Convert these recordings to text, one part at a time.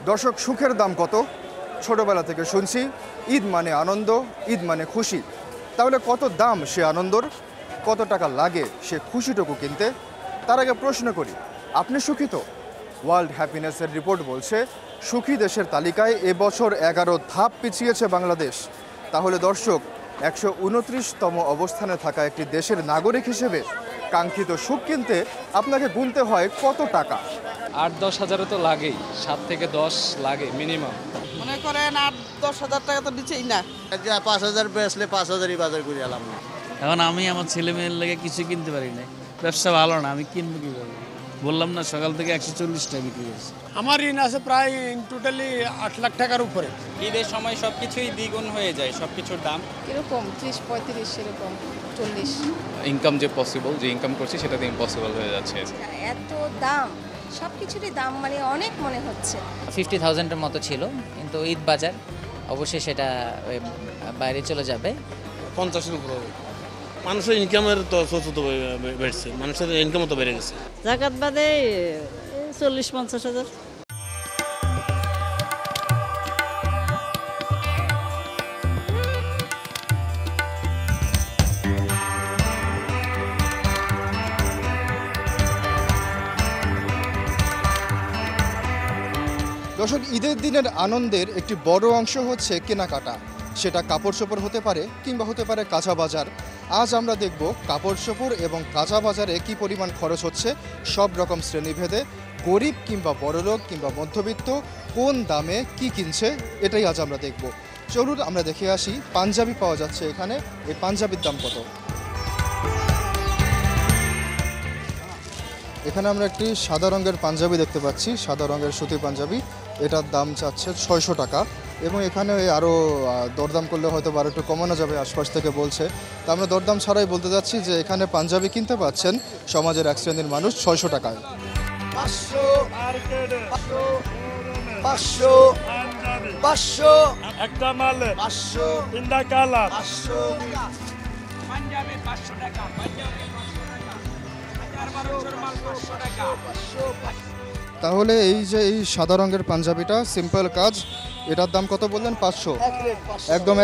দর্শক, সুখের দাম কত? ছোটবেলা থেকে শুনছি ঈদ মানে আনন্দ, ঈদ মানে খুশি। তাহলে কত দাম সে আনন্দর? কত টাকা লাগে সে খুশিটুকু কিনতে? তার আগে প্রশ্ন করি, আপনি সুখী তো? ওয়ার্ল্ড হ্যাপিনেসের রিপোর্ট বলছে সুখী দেশের তালিকায় এবছর 11 ধাপ পিছিয়েছে বাংলাদেশ। তাহলে দর্শক, 129তম অবস্থানে থাকা একটি দেশের নাগরিক হিসেবে কাঙ্ক্ষিত সুখ কিনতে আপনাকে গুনতে হয় কত টাকা? 8-10 হাজারও তো লাগেই, 7 থেকে 10 লাগে মিনিমাম। মনে করেন 8-10 হাজার টাকা তো দিচ্ছেই না। 5,000 বেচলে 5,000ই বাজার করে এলাম না। এখন আমি আমার ছেলে মেয়ের লেগে কিছু কিনতে পারি না, ব্যবসা ভালো না, আমি কিনবো কীভাবে? বললাম না, সকাল থেকে 140 টাকা বিক্রি করছি। আমার ঋণ আছে প্রায় টোটালি 8 লাখ টাকার উপরে। ঈদের সময় সবকিছুই দ্বিগুণ হয়ে যায়, সবকিছুর দাম এরকম 30-35 এরকম 40। ইনকাম যে পসিবল, যে ইনকাম করছি সেটা তো ইম্পসিবল হয়ে যাচ্ছে। এত দাম, সব কিছুরই দাম মানে অনেক মনে হচ্ছে। 50,000-এর মতো ছিল, কিন্তু ঈদ বাজার অবশ্যই সেটা বাইরে চলে যাবে। 50-এর উপরে মানুষের ইনকামের তো তো বেড়েছে, মানুষের ইনকামও তো বেড়ে গেছে। জাকাত বাদে 40-50 হাজার। দর্শক, ঈদের দিনের আনন্দের একটি বড় অংশ হচ্ছে কেনাকাটা। সেটা কাপড় চোপড় হতে পারে কিংবা হতে পারে কাঁচা বাজার। আজ আমরা দেখব কাপড় চোপড় এবং কাঁচা বাজারে কী পরিমাণ খরচ হচ্ছে সব রকম শ্রেণীভেদে। গরিব কিংবা বড়লোক কিংবা মধ্যবিত্ত কোন দামে কি কিনছে, এটাই আজ আমরা দেখব। চলুন আমরা দেখে আসি পাঞ্জাবি পাওয়া যাচ্ছে এখানে। এই পাঞ্জাবির দাম কত? এখানে আমরা একটি সাদা রঙের পাঞ্জাবি দেখতে পাচ্ছি, সাদা রঙের সুতি পাঞ্জাবি। এটার দাম চাচ্ছে 600 টাকা, এবং এখানে আরও দরদাম করলে হয়তো আরও একটু কমানো যাবে আশপাশ থেকে বলছে। তা আমরা দরদাম ছাড়াই বলতে যাচ্ছি যে এখানে পাঞ্জাবি কিনতে পাচ্ছেন সমাজের এক শ্রেণীর মানুষ 600 টাকায়। 500 একটা মাল 500 তিনটা কালার 500 পাঞ্জাবি 500 টাকা, পাঞ্জাবি 500 টাকা, 1000-1200 মাল 500 টাকা। তাহলে এই যে এই সাদা রঙের পাঞ্জাবিটা, সিম্পল কাজ, এটার দাম কত বললেন? 500। একদম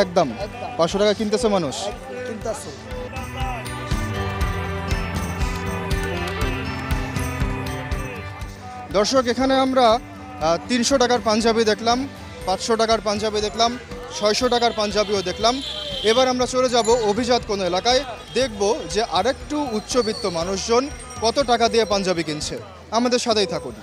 500 টাকা কিনতেছে মানুষ। দর্শক, এখানে আমরা 300 টাকার পাঞ্জাবি দেখলাম, 500 টাকার পাঞ্জাবি দেখলাম, 600 টাকার পাঞ্জাবিও দেখলাম। এবার আমরা চলে যাব অভিজাত কোনো এলাকায়, দেখব যে আরেকটু উচ্চবিত্ত মানুষজন কত টাকা দিয়ে পাঞ্জাবি কিনছে। আমাদের সাথেই থাকুন।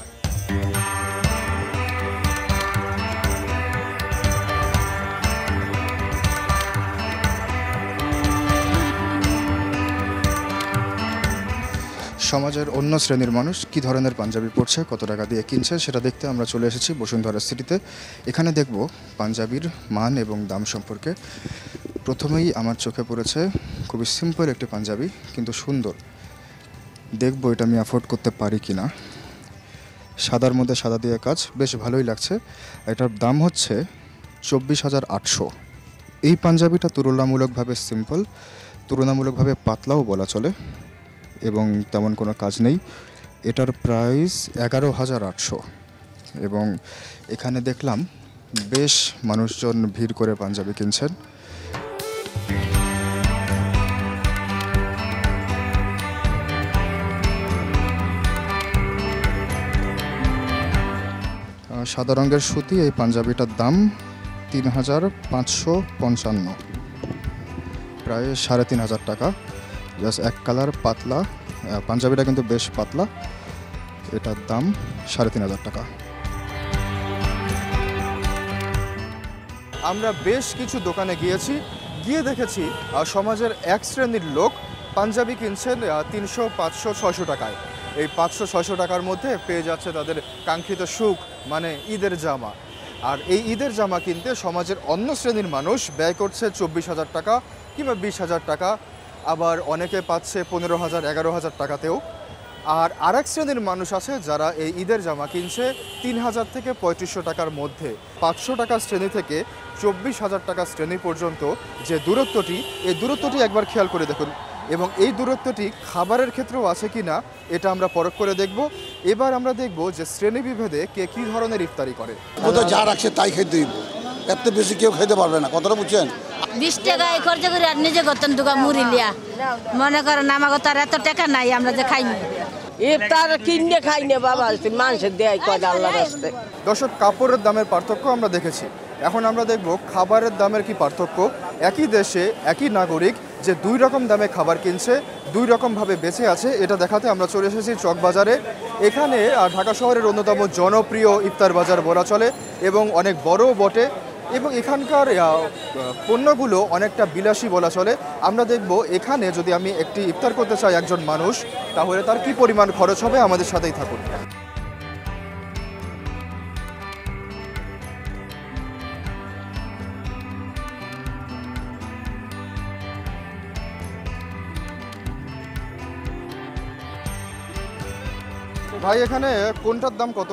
সমাজের অন্য শ্রেণীর মানুষ কী ধরনের পাঞ্জাবি পরছে, কত টাকা দিয়ে কিনছে, সেটা দেখতে আমরা চলে এসেছি বসুন্ধরা সিটিতে। এখানে দেখব পাঞ্জাবির মান এবং দাম সম্পর্কে। প্রথমেই আমার চোখে পড়েছে খুবই সিম্পল একটি পাঞ্জাবি, কিন্তু সুন্দর। দেখব এটা আমি অ্যাফোর্ড করতে পারি কি না। সাদার মধ্যে সাদা দিয়ে কাজ, বেশ ভালোই লাগছে। এটার দাম হচ্ছে 24,800। এই পাঞ্জাবিটা তুলনামূলকভাবে সিম্পল, তুলনামূলকভাবে পাতলাও বলা চলে, এবং তেমন কোনো কাজ নেই। এটার প্রাইস 11,800, এবং এখানে দেখলাম বেশ মানুষজন ভিড় করে পাঞ্জাবি কিনছেন। সাদা রঙের সুতি এই পাঞ্জাবিটার দাম 3,555, প্রায় 3,500 টাকা। জাস্ট এক কালার, পাতলা পাঞ্জাবিটা কিন্তু বেশ পাতলা। এটার দাম 3,500 টাকা। আমরা বেশ কিছু দোকানে গিয়েছি, গিয়ে দেখেছি সমাজের এক শ্রেণীর লোক পাঞ্জাবি কিনছেন 300, 500, 600 টাকায়। এই 500-600 টাকার মধ্যে পেয়ে যাচ্ছে তাদের কাঙ্ক্ষিত সুখ, মানে ঈদের জামা। আর এই ঈদের জামা কিনতে সমাজের অন্য শ্রেণীর মানুষ ব্যয় করছে 24,000 টাকা কিংবা 20,000 টাকা, আবার অনেকে পাচ্ছে 15,000, 11,000 টাকাতেও। আর আরেক শ্রেণীর মানুষ আছে যারা এই ঈদের জামা কিনছে 3,000 থেকে 3500 টাকার মধ্যে। 500 টাকার শ্রেণী থেকে 24,000 টাকার শ্রেণী পর্যন্ত যে দূরত্বটি, এই দূরত্বটি একবার খেয়াল করে দেখুন। এবং এই দূরত্বটি খাবারের ক্ষেত্রেও আছে কি না এটা আমরা পরখ করে দেখব। এবার আমরা দেখব যে শ্রেণীবিভেদে কে কী ধরনের ইফতারি করে। কোথাও যা রাখছে তাই খেতে দিব, এত বেশি কেউ খেতে পারবে না, কথাটা বুঝছেন? 20 টাকা খরচ করে আর নিজে করতেন দুকা মুড়ি লিয়া, মনে করেন আমাকে তার এত টাকা নাই আমরা যে খাইনি, ইফতার কিনে খাই না বাবা, মানুষের দেয় কয়টা আল্লাহর রাস্তায়। দর্শক, কাপড়ের দামের পার্থক্য আমরা দেখেছি, এখন আমরা দেখব খাবারের দামের কি পার্থক্য। একই দেশে একই নাগরিক যে দুই রকম দামে খাবার কিনছে, দুই রকমভাবে বেঁচে আছে, এটা দেখাতে আমরা চলে এসেছি চকবাজারে। এখানে ঢাকা শহরের অন্যতম জনপ্রিয় ইফতার বাজার বলা চলে এবং অনেক বড়ও বটে, এবং এখানকার পণ্যগুলো অনেকটা বিলাসী বলা চলে। আমরা দেখব এখানে যদি আমি একটি ইফতার করতে চাই একজন মানুষ, তাহলে তার কি পরিমাণ খরচ হবে। আমাদের সাথেই থাকুন। ভাই, এখানে কোনটার দাম কত?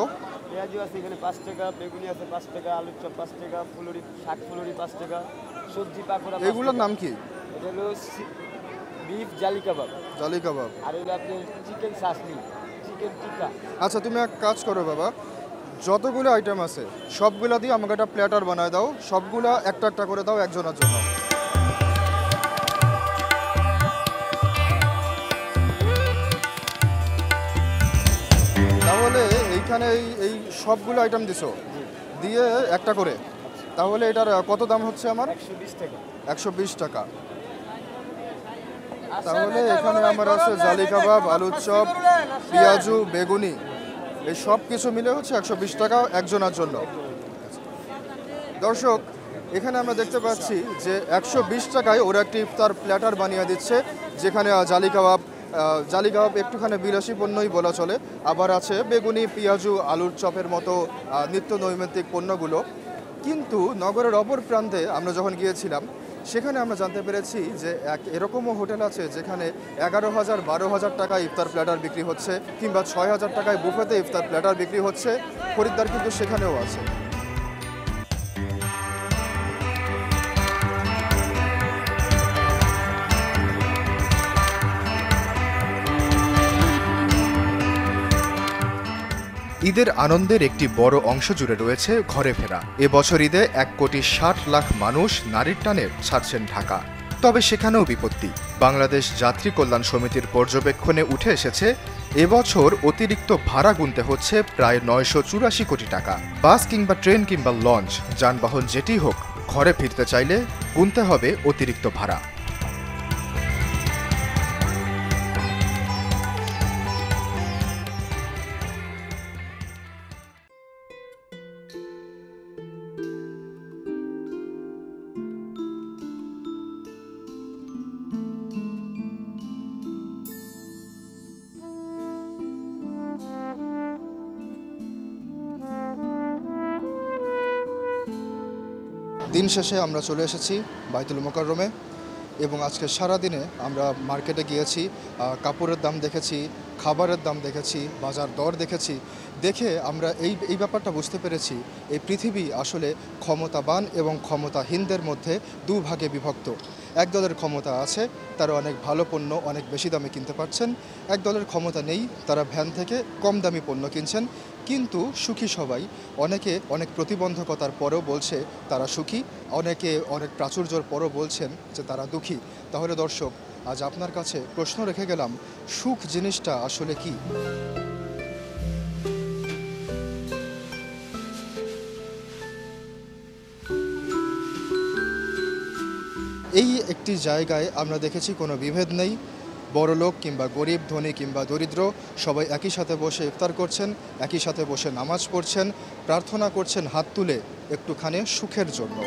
পেঁয়াজু আছে এখানে 5 টাকা, বেগুনি আছে 5 টাকা, আলুর চপ 5 টাকা, ফুলুরি শাক ফুলুরি 5 টাকা, সবজি পাকোড়া। এগুলোর নাম কি? এটা হলো বিফ জালি কাবাব। জালি কাবাব। আর হলো আপনার চিকেন সাসলি, চিকেন টিক্কা। আচ্ছা, তুমি এক কাজ করো বাবা, যতগুলো আইটেম আছে সবগুলা দিয়ে আমাকে একটা প্ল্যাটার বানায় দাও, সবগুলা একটা একটা করে দাও একজনের জন্য। তাহলে এইখানে এই সবগুলো আইটেম দিছো, দিয়ে একটা করে, তাহলে এটার কত দাম হচ্ছে আমার? 120 টাকা। 120 টাকা। তাহলে এখানে আমার আছে জালি কাবাব, আলুর চপ, পেঁয়াজু, বেগুনি, এই সব কিছু মিলে হচ্ছে 120 টাকা একজনের জন্য। দর্শক, এখানে আমরা দেখতে পাচ্ছি যে 120 টাকায় ওরা একটি ইফতার প্ল্যাটার বানিয়ে দিচ্ছে, যেখানে জালি কাবাব একটুখানি বিলাসী পণ্যই বলা চলে, আবার আছে বেগুনি, পেঁয়াজু, আলুর চপের মতো নিত্য নৈমিত্তিক পণ্যগুলো। কিন্তু নগরের অপর প্রান্তে আমরা যখন গিয়েছিলাম, সেখানে আমরা জানতে পেরেছি যে এরকমও হোটেল আছে যেখানে 11,000 12,000 টাকায় ইফতার প্ল্যাটার বিক্রি হচ্ছে, কিংবা 6,000 টাকায় বুফেতে ইফতার প্ল্যাটার বিক্রি হচ্ছে। খরিদ্দার কিন্তু সেখানেও আছে। ঈদের আনন্দের একটি বড় অংশ জুড়ে রয়েছে ঘরে ফেরা। এবছর ঈদে 1,60,00,000 মানুষ নারীর টানে ছাড়ছেন ঢাকা। তবে সেখানেও বিপত্তি। বাংলাদেশ যাত্রী কল্যাণ সমিতির পর্যবেক্ষণে উঠে এসেছে, এবছর অতিরিক্ত ভাড়া গুনতে হচ্ছে প্রায় 984 কোটি টাকা। বাস কিংবা ট্রেন কিংবা লঞ্চ, যানবাহন যেটি হোক, ঘরে ফিরতে চাইলে গুনতে হবে অতিরিক্ত ভাড়া। দিন শেষে আমরা চলে এসেছি বাইতুল মোকাররমে, এবং আজকে সারাদিনে আমরা মার্কেটে গিয়েছি, কাপড়ের দাম দেখেছি, খাবারের দাম দেখেছি, বাজার দর দেখেছি। দেখে আমরা এই ব্যাপারটা বুঝতে পেরেছি, এই পৃথিবী আসলে ক্ষমতাবান এবং ক্ষমতাহীনদের মধ্যে দুভাগে বিভক্ত। এক দলের ক্ষমতা আছে, তারা অনেক ভালো পণ্য অনেক বেশি দামে কিনতে পারছেন। এক দলের ক্ষমতা নেই, তারা ভ্যান থেকে কম দামি পণ্য কিনছেন। কিন্তু সুখী সবাই। অনেকে অনেক প্রতিবন্ধকতার পরেও বলছে তারা সুখী, অনেকে অনেক প্রাচুর্যর পরও বলছেন যে তারা দুঃখী। তাহলে দর্শক, আজ আপনার কাছে প্রশ্ন রেখে গেলাম, সুখ জিনিসটা আসলে কি? এই একটি জায়গায় আমরা দেখেছি কোনো বিভেদ নেই, বড়লোক কিংবা গরিব, ধনী কিংবা দরিদ্র, সবাই একই সাথে বসে ইফতার করছেন, একই সাথে বসে নামাজ পড়ছেন, প্রার্থনা করছেন হাত তুলে একটুখানি সুখের জন্য।